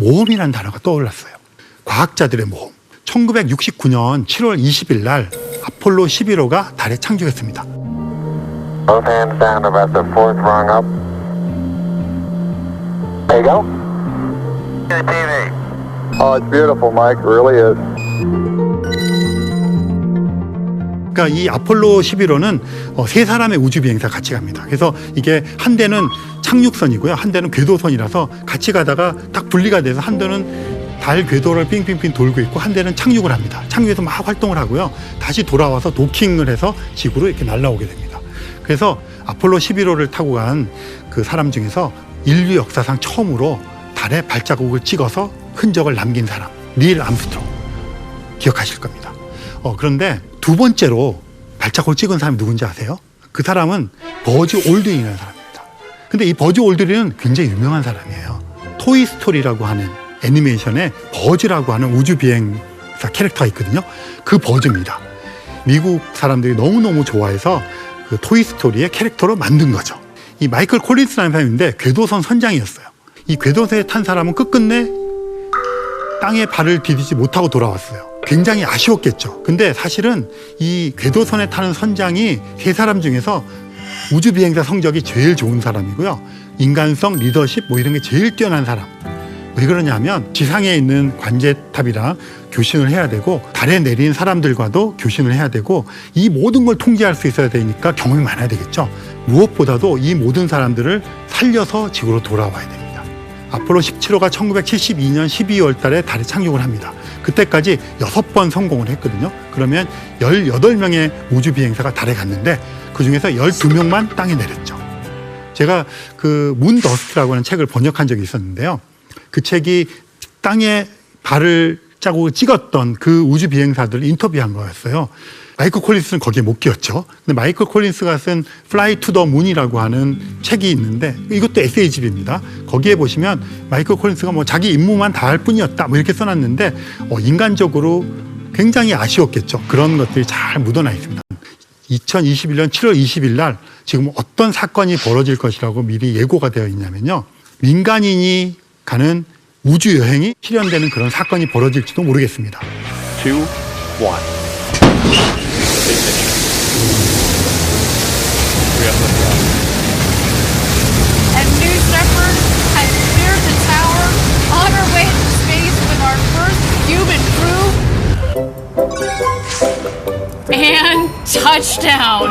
모험이라는 단어가 떠올랐어요. 과학자들의 모험. 1969년 7월 20일 날 아폴로 11호가 달에 착륙했습니다. Both hands down about the fourth rung up. There you go. Good TV. Oh, it's beautiful, Mike. It really is. 그러니까 이 아폴로 11호는 세 사람의 우주 비행사 같이 갑니다. 그래서 이게 한 대는 착륙선이고요, 한 대는 궤도선이라서 같이 가다가 딱 분리가 돼서 한 대는 달 궤도를 빙빙빙 돌고 있고 한 대는 착륙을 합니다. 착륙해서 막 활동을 하고요, 다시 돌아와서 도킹을 해서 지구로 이렇게 날아오게 됩니다. 그래서 아폴로 11호를 타고 간 그 사람 중에서 인류 역사상 처음으로 달에 발자국을 찍어서 흔적을 남긴 사람, 닐 암스트롱 기억하실 겁니다. 그런데 두 번째로 발자국을 찍은 사람이 누군지 아세요? 그 사람은 버즈 올드린이라는 사람입니다. 근데 이 버즈 올드린은 굉장히 유명한 사람이에요. 토이스토리라고 하는 애니메이션에 버즈라고 하는 우주 비행사 캐릭터가 있거든요. 그 버즈입니다. 미국 사람들이 너무너무 좋아해서 그 토이스토리의 캐릭터로 만든 거죠. 이 마이클 콜린스라는 사람인데 궤도선 선장이었어요. 이 궤도선에 탄 사람은 끝끝내 땅에 발을 디디지 못하고 돌아왔어요. 굉장히 아쉬웠겠죠. 근데 사실은 이 궤도선에 타는 선장이 세 사람 중에서 우주 비행사 성적이 제일 좋은 사람이고요, 인간성, 리더십 뭐 이런 게 제일 뛰어난 사람. 왜 그러냐면 지상에 있는 관제탑이랑 교신을 해야 되고 달에 내린 사람들과도 교신을 해야 되고 이 모든 걸 통제할 수 있어야 되니까 경험이 많아야 되겠죠. 무엇보다도 이 모든 사람들을 살려서 지구로 돌아와야 됩니다. 아폴로 17호가 1972년 12월 달에 달에 착륙을 합니다. 그때까지 6번 성공을 했거든요. 그러면 18명의 우주 비행사가 달에 갔는데 그중에서 12명만 땅에 내렸죠. 제가 그 문 더스트라고 하는 책을 번역한 적이 있었는데요. 그 책이 땅에 발을 자국을 찍었던 그 우주 비행사들 인터뷰한 거였어요. 마이클 콜린스는 거기에 못 끼었죠. 근데 마이클 콜린스가 쓴 Fly to the Moon이라고 하는 책이 있는데 이것도 에세이집입니다. 거기에 보시면 마이클 콜린스가 뭐 자기 임무만 다할 뿐이었다 뭐 이렇게 써놨는데 인간적으로 굉장히 아쉬웠겠죠. 그런 것들이 잘 묻어나 있습니다. 2021년 7월 20일 날 지금 어떤 사건이 벌어질 것이라고 미리 예고가 되어 있냐면요, 민간인이 가는 우주 여행이 실현되는 그런 사건이 벌어질지도 모르겠습니다. 2, 1. And New Shepard has cleared the tower on our way to space with our first human crew. And touchdown.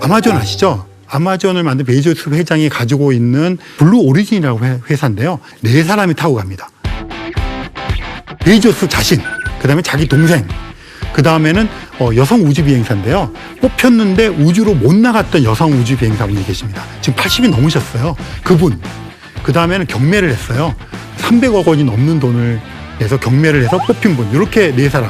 아마존 아시죠? 아마존을 만든 베이조스 회장이 가지고 있는 블루 오리진이라고 회사인데요. 4사람이 타고 갑니다. 베이조스 자신, 그 다음에 자기 동생, 그 다음에는 여성 우주 비행사인데요. 뽑혔는데 우주로 못 나갔던 여성 우주 비행사분이 계십니다. 지금 80이 넘으셨어요. 그분. 그 다음에는 경매를 했어요. 300억 원이 넘는 돈을 내서 경매를 해서 뽑힌 분. 이렇게 4사람.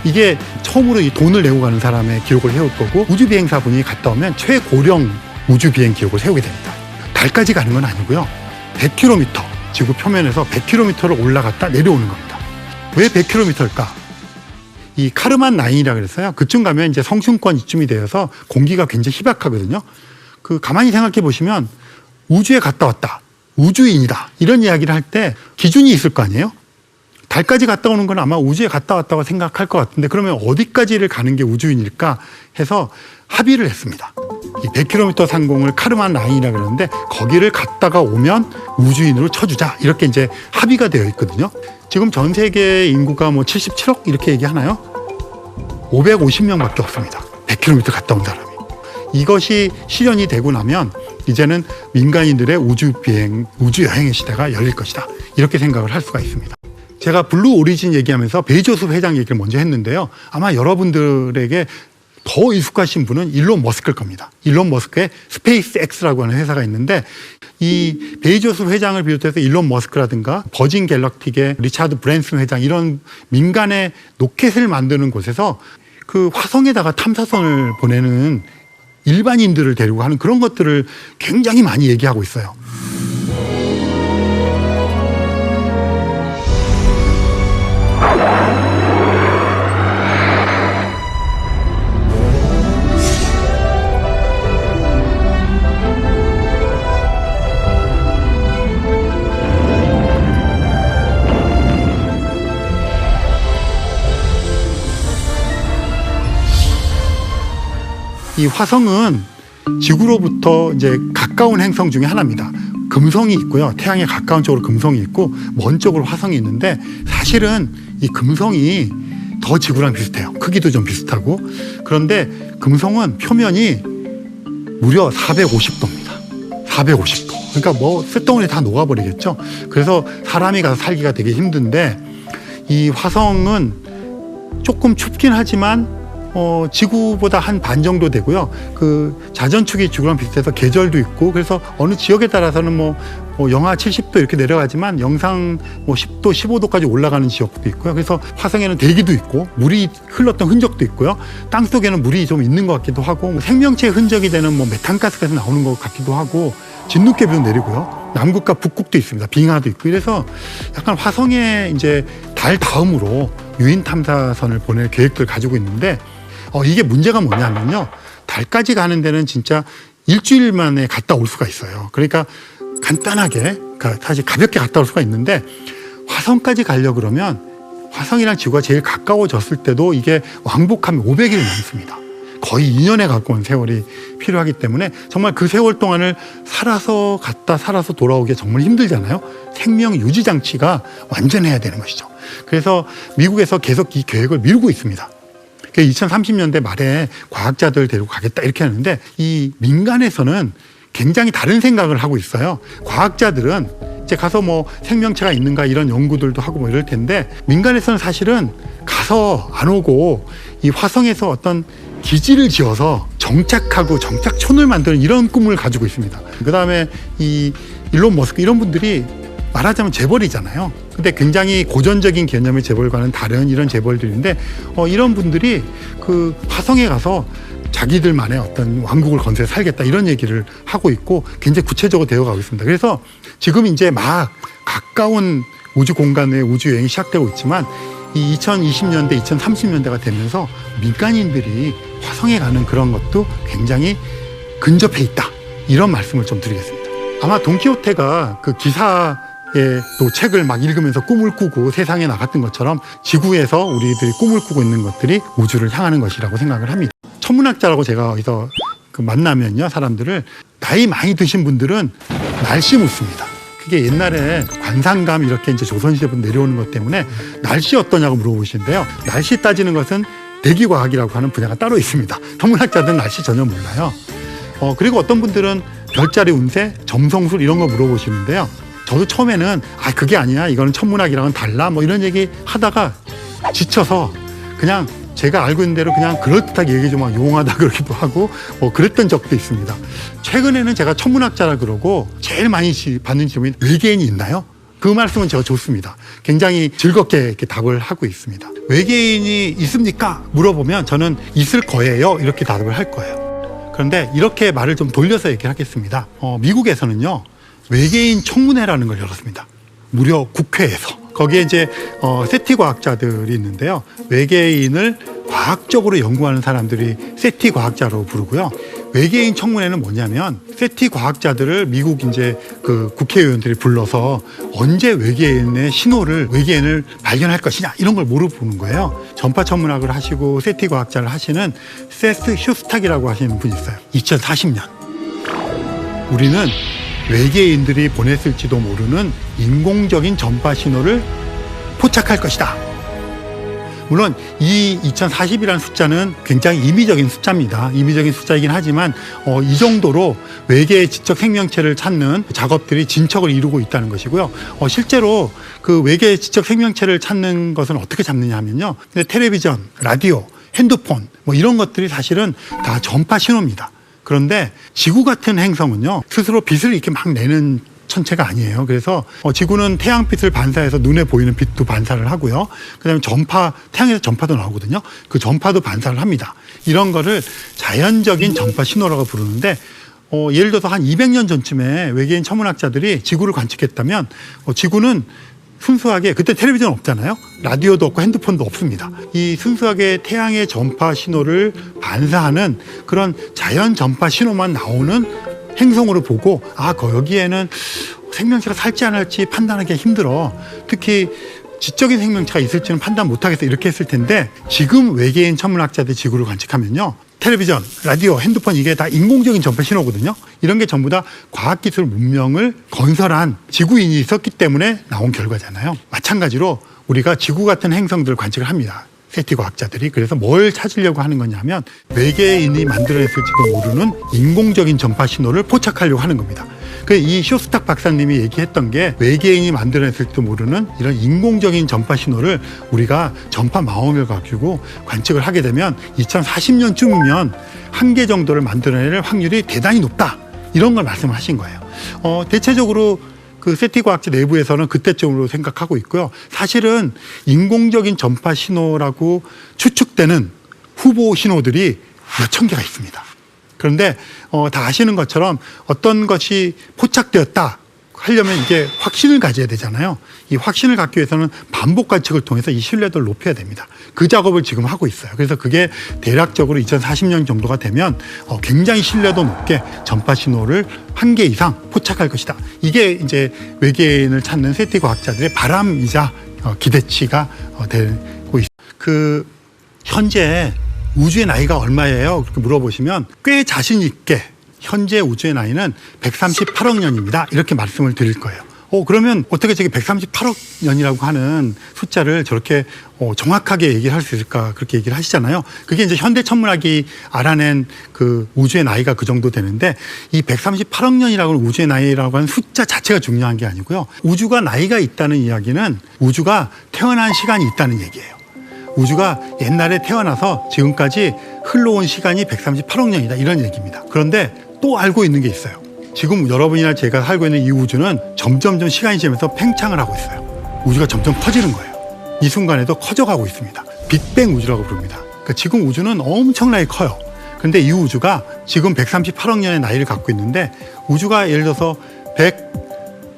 이게 처음으로 이 돈을 내고 가는 사람의 기록을 세울 거고, 우주 비행사 분이 갔다 오면 최고령 우주 비행 기록을 세우게 됩니다. 달까지 가는 건 아니고요, 100km, 지구 표면에서 100km를 올라갔다 내려오는 겁니다. 왜 100km일까? 이 카르만 라인이라고 그랬어요. 그쯤 가면 이제 성층권 이쯤이 되어서 공기가 굉장히 희박하거든요. 가만히 생각해 보시면 우주에 갔다 왔다, 우주인이다, 이런 이야기를 할 때 기준이 있을 거 아니에요? 달까지 갔다 오는 건 아마 우주에 갔다 왔다고 생각할 것 같은데, 그러면 어디까지를 가는 게 우주인일까 해서 합의를 했습니다. 이 100km 상공을 카르만 라인이라고 그러는데 거기를 갔다가 오면 우주인으로 쳐주자, 이렇게 이제 합의가 되어 있거든요. 지금 전 세계 인구가 뭐 77억 이렇게 얘기하나요? 550명밖에 없습니다. 100km 갔다 온 사람이. 이것이 실현이 되고 나면 이제는 민간인들의 우주 비행, 우주 여행의 시대가 열릴 것이다, 이렇게 생각을 할 수가 있습니다. 제가 블루 오리진 얘기하면서 베이조스 회장 얘기를 먼저 했는데요. 아마 여러분들에게 더 익숙하신 분은 일론 머스크일 겁니다. 일론 머스크의 스페이스 X라고 하는 회사가 있는데, 이 베이조스 회장을 비롯해서 일론 머스크라든가 버진 갤럭틱의 리차드 브랜슨 회장, 이런 민간의 로켓을 만드는 곳에서 그 화성에다가 탐사선을 보내는 일반인들을 데리고 하는 그런 것들을 굉장히 많이 얘기하고 있어요. 이 화성은 지구로부터 이제 가까운 행성 중에 하나입니다. 금성이 있고요. 태양에 가까운 쪽으로 금성이 있고 먼 쪽으로 화성이 있는데 사실은 이 금성이 더 지구랑 비슷해요. 크기도 좀 비슷하고. 그런데 금성은 표면이 무려 450도입니다. 450도. 그러니까 뭐 쇳덩어리 다 녹아버리겠죠. 그래서 사람이 가서 살기가 되게 힘든데 이 화성은 조금 춥긴 하지만 지구보다 한 반 정도 되고요. 그 자전축이 지구랑 비슷해서 계절도 있고 그래서 어느 지역에 따라서는 뭐 영하 70도 이렇게 내려가지만 영상 뭐 10도, 15도까지 올라가는 지역도 있고요. 그래서 화성에는 대기도 있고 물이 흘렀던 흔적도 있고요. 땅 속에는 물이 좀 있는 것 같기도 하고 뭐 생명체의 흔적이 되는 뭐 메탄가스가 나오는 것 같기도 하고 진눈깨비도 내리고요. 남극과 북극도 있습니다. 빙하도 있고 이래서 약간 화성에 이제 달 다음으로 유인 탐사선을 보낼 계획을 가지고 있는데 이게 문제가 뭐냐면요. 달까지 가는 데는 진짜 일주일 만에 갔다 올 수가 있어요. 그러니까 간단하게, 그러니까 사실 가볍게 갔다 올 수가 있는데 화성까지 가려고 그러면 화성이랑 지구가 제일 가까워졌을 때도 이게 왕복하면 500일 넘습니다. 거의 2년에 가까운 세월이 필요하기 때문에 정말 그 세월 동안을 살아서 갔다 살아서 돌아오기 정말 힘들잖아요. 생명 유지 장치가 완전해야 되는 것이죠. 그래서 미국에서 계속 이 계획을 미루고 있습니다. 2030년대 말에 과학자들 데리고 가겠다 이렇게 하는데 이 민간에서는 굉장히 다른 생각을 하고 있어요. 과학자들은 이제 가서 뭐 생명체가 있는가 이런 연구들도 하고 뭐 이럴 텐데 민간에서는 사실은 가서 안 오고 이 화성에서 어떤 기지를 지어서 정착하고 정착촌을 만드는 이런 꿈을 가지고 있습니다. 그다음에 이 일론 머스크 이런 분들이 말하자면 재벌이잖아요. 근데 굉장히 고전적인 개념의 재벌과는 다른 이런 재벌들인데 이런 분들이 그 화성에 가서 자기들만의 어떤 왕국을 건설해 살겠다 이런 얘기를 하고 있고 굉장히 구체적으로 되어가고 있습니다. 그래서 지금 이제 막 가까운 우주 공간의 우주 여행이 시작되고 있지만 이 2020년대, 2030년대가 되면서 민간인들이 화성에 가는 그런 것도 굉장히 근접해 있다. 이런 말씀을 좀 드리겠습니다. 아마 돈키호테가 그 기사의 또 책을 막 읽으면서 꿈을 꾸고 세상에 나갔던 것처럼 지구에서 우리들이 꿈을 꾸고 있는 것들이 우주를 향하는 것이라고 생각을 합니다. 천문학자라고 제가 어디서 만나면요, 사람들을 나이 많이 드신 분들은 날씨 묻습니다. 그게 옛날에 관상감 이렇게 이제 조선시대부터 내려오는 것 때문에 날씨 어떠냐고 물어보시는데요. 날씨 따지는 것은 대기과학이라고 하는 분야가 따로 있습니다. 천문학자들은 날씨 전혀 몰라요. 그리고 어떤 분들은 별자리 운세, 점성술 이런 거 물어보시는데요. 저도 처음에는 그게 아니야, 이거는 천문학이랑은 달라 뭐 이런 얘기 하다가 지쳐서 그냥 제가 알고 있는 대로 그냥 그럴듯하게 얘기 좀 용하다 그러기도 하고 그랬던 적도 있습니다. 최근에는 제가 천문학자라 그러고 제일 많이 받는 질문이 외계인이 있나요? 그 말씀은 제가 좋습니다. 굉장히 즐겁게 이렇게 답을 하고 있습니다. 외계인이 있습니까? 물어보면 저는 있을 거예요. 이렇게 답을 할 거예요. 그런데 이렇게 말을 좀 돌려서 얘기를 하겠습니다. 미국에서는요, 외계인 청문회라는 걸 열었습니다. 무려 국회에서. 거기에 이제 세티 과학자들이 있는데요. 외계인을 과학적으로 연구하는 사람들이 세티 과학자로 부르고요. 외계인 청문회는 뭐냐면 세티 과학자들을 미국 이제 그 국회의원들이 불러서 언제 외계인을 발견할 것이냐 이런 걸 물어보는 거예요. 전파 천문학을 하시고 세티 과학자를 하시는 세스 휴스탁이라고 하시는 분이 있어요. 2040년 우리는 외계인들이 보냈을지도 모르는 인공적인 전파 신호를 포착할 것이다. 물론 이 2040이라는 숫자는 굉장히 임의적인 숫자입니다. 임의적인 숫자이긴 하지만 이 정도로 외계의 지적 생명체를 찾는 작업들이 진척을 이루고 있다는 것이고요. 실제로 그 외계의 지적 생명체를 찾는 것은 어떻게 잡느냐 하면요. 텔레비전, 라디오, 핸드폰 뭐 이런 것들이 사실은 다 전파 신호입니다. 그런데 지구 같은 행성은요, 스스로 빛을 이렇게 막 내는 천체가 아니에요. 그래서 지구는 태양빛을 반사해서 눈에 보이는 빛도 반사를 하고요. 그다음에 태양에서 전파도 나오거든요. 그 전파도 반사를 합니다. 이런 거를 자연적인 전파 신호라고 부르는데 예를 들어서 한 200년 전쯤에 외계인 천문학자들이 지구를 관측했다면 지구는 순수하게, 그때 텔레비전 없잖아요. 라디오도 없고 핸드폰도 없습니다. 이 순수하게 태양의 전파 신호를 반사하는 그런 자연 전파 신호만 나오는 행성으로 보고 여기에는 생명체가 살지 않을지 판단하기가 힘들어. 특히 지적인 생명체가 있을지는 판단 못하겠어 이렇게 했을 텐데 지금 외계인 천문학자들이 지구를 관측하면요, 텔레비전, 라디오, 핸드폰 이게 다 인공적인 전파 신호거든요. 이런 게 전부 다 과학기술 문명을 건설한 지구인이 있었기 때문에 나온 결과잖아요. 마찬가지로 우리가 지구 같은 행성들을 관측을 합니다. 세티 과학자들이. 그래서 뭘 찾으려고 하는 거냐면 외계인이 만들어냈을지도 모르는 인공적인 전파 신호를 포착하려고 하는 겁니다. 이 쇼스탁 박사님이 얘기했던 게 외계인이 만들어냈을지도 모르는 이런 인공적인 전파 신호를 우리가 전파 망원을 가지고 관측을 하게 되면 2040년쯤이면 한 개 정도를 만들어낼 확률이 대단히 높다. 이런 걸 말씀하신 거예요. 대체적으로 그 세티 과학자 내부에서는 그때쯤으로 생각하고 있고요. 사실은 인공적인 전파 신호라고 추측되는 후보 신호들이 몇천 개가 있습니다. 그런데 다 아시는 것처럼 어떤 것이 포착되었다 하려면 이게 확신을 가져야 되잖아요. 이 확신을 갖기 위해서는 반복 관측을 통해서 이 신뢰도를 높여야 됩니다. 그 작업을 지금 하고 있어요. 그래서 그게 대략적으로 2040년 정도가 되면 굉장히 신뢰도 높게 전파 신호를 한 개 이상 포착할 것이다. 이게 이제 외계인을 찾는 세티 과학자들의 바람이자 기대치가 되고 있습니다. 현재 우주의 나이가 얼마예요? 그렇게 물어보시면 꽤 자신 있게 현재 우주의 나이는 138억 년입니다. 이렇게 말씀을 드릴 거예요. 그러면 어떻게 저게 138억 년이라고 하는 숫자를 저렇게 정확하게 얘기를 할 수 있을까? 그렇게 얘기를 하시잖아요. 그게 이제 현대 천문학이 알아낸 그 우주의 나이가 그 정도 되는데 이 138억 년이라고 하는 우주의 나이라고 하는 숫자 자체가 중요한 게 아니고요. 우주가 나이가 있다는 이야기는 우주가 태어난 시간이 있다는 얘기예요. 우주가 옛날에 태어나서 지금까지 흘러온 시간이 138억 년이다. 이런 얘기입니다. 그런데 또 알고 있는 게 있어요. 지금 여러분이나 제가 살고 있는 이 우주는 점점 시간이 지나면서 팽창을 하고 있어요. 우주가 점점 커지는 거예요. 이 순간에도 커져가고 있습니다. 빅뱅 우주라고 부릅니다. 그러니까 지금 우주는 엄청나게 커요. 그런데 이 우주가 지금 138억 년의 나이를 갖고 있는데 우주가 예를 들어서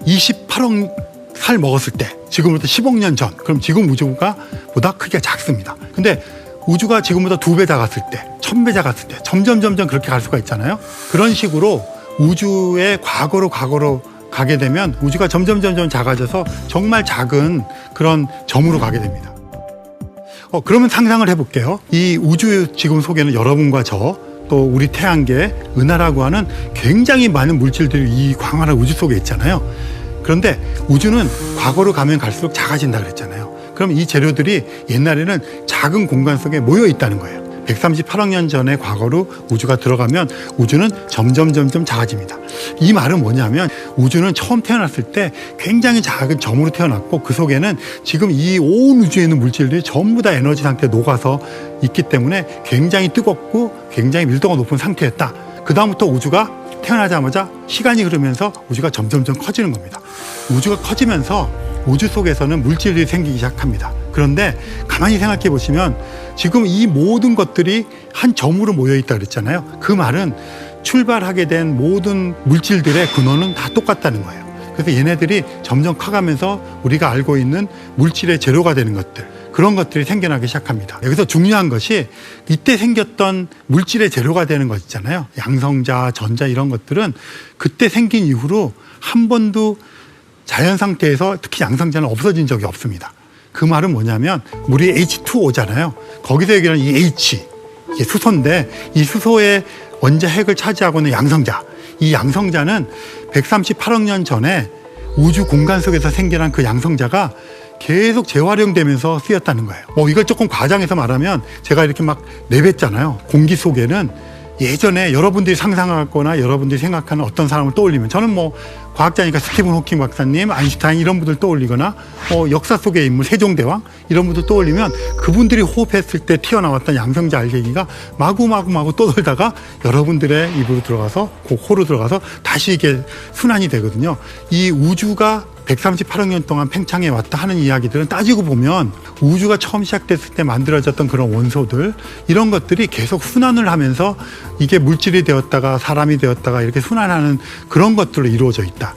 128억 살 먹었을 때 지금부터 10억 년 전 그럼 지금 우주가 보다 크기가 작습니다. 근데 우주가 지금보다 2배 작았을 때 1000배 작았을 때 점점 그렇게 갈 수가 있잖아요. 그런 식으로 우주의 과거로 가게 되면 우주가 점점 작아져서 정말 작은 그런 점으로 가게 됩니다. 그러면 상상을 해볼게요. 이 우주 지금 속에는 여러분과 저 또 우리 태양계 은하라고 하는 굉장히 많은 물질들이 이 광활한 우주 속에 있잖아요. 그런데 우주는 과거로 가면 갈수록 작아진다 그랬잖아요. 그럼 이 재료들이 옛날에는 작은 공간 속에 모여 있다는 거예요. 138억 년 전에 과거로 우주가 들어가면 우주는 점점 작아집니다. 이 말은 뭐냐면 우주는 처음 태어났을 때 굉장히 작은 점으로 태어났고 그 속에는 지금 이 온 우주에 있는 물질들이 전부 다 에너지 상태에 녹아서 있기 때문에 굉장히 뜨겁고 굉장히 밀도가 높은 상태였다. 그 다음부터 우주가 태어나자마자 시간이 흐르면서 우주가 점점 커지는 겁니다. 우주가 커지면서 우주 속에서는 물질들이 생기기 시작합니다. 그런데 가만히 생각해 보시면 지금 이 모든 것들이 한 점으로 모여 있다 그랬잖아요. 그 말은 출발하게 된 모든 물질들의 근원은 다 똑같다는 거예요. 그래서 얘네들이 점점 커가면서 우리가 알고 있는 물질의 재료가 되는 것들, 그런 것들이 생겨나기 시작합니다. 여기서 중요한 것이 이때 생겼던 물질의 재료가 되는 것 있잖아요. 양성자, 전자 이런 것들은 그때 생긴 이후로 한 번도 자연 상태에서 특히 양성자는 없어진 적이 없습니다. 그 말은 뭐냐면 물이 H2O잖아요. 거기서 얘기하는 이 H, 이게 수소인데 이 수소의 원자 핵을 차지하고 있는 양성자, 이 양성자는 138억 년 전에 우주 공간 속에서 생겨난 그 양성자가 계속 재활용되면서 쓰였다는 거예요. 이걸 조금 과장해서 말하면 제가 이렇게 막 내뱉잖아요. 공기 속에는 예전에 여러분들이 상상하거나 여러분들이 생각하는 어떤 사람을 떠올리면 저는 과학자니까 스티븐 호킹 박사님, 아인슈타인 이런 분들 떠올리거나 역사 속의 인물 세종대왕 이런 분들 떠올리면 그분들이 호흡했을 때 튀어나왔던 양성자 알갱이가 마구 떠돌다가 여러분들의 입으로 들어가서 그 코로 들어가서 다시 이게 순환이 되거든요. 이 우주가 138억 년 동안 팽창해 왔다 하는 이야기들은 따지고 보면 우주가 처음 시작됐을 때 만들어졌던 그런 원소들 이런 것들이 계속 순환을 하면서 이게 물질이 되었다가 사람이 되었다가 이렇게 순환하는 그런 것들로 이루어져 있다.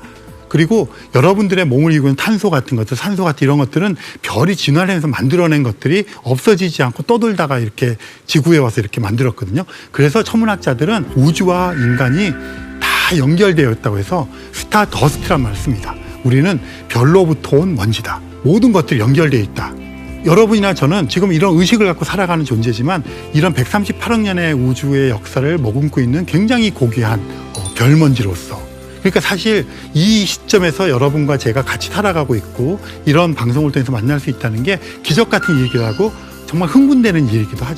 그리고 여러분들의 몸을 이루는 탄소 같은 것들, 산소 같은 이런 것들은 별이 진화하면서 만들어낸 것들이 없어지지 않고 떠돌다가 이렇게 지구에 와서 이렇게 만들었거든요. 그래서 천문학자들은 우주와 인간이 다 연결되어 있다고 해서 스타 더스트란 말을 씁니다. 우리는 별로부터 온 먼지다. 모든 것들이 연결되어 있다. 여러분이나 저는 지금 이런 의식을 갖고 살아가는 존재지만 이런 138억 년의 우주의 역사를 머금고 있는 굉장히 고귀한 별먼지로서, 그러니까 사실 이 시점에서 여러분과 제가 같이 살아가고 있고 이런 방송을 통해서 만날 수 있다는 게 기적 같은 일이기도 하고 정말 흥분되는 일이기도 하죠.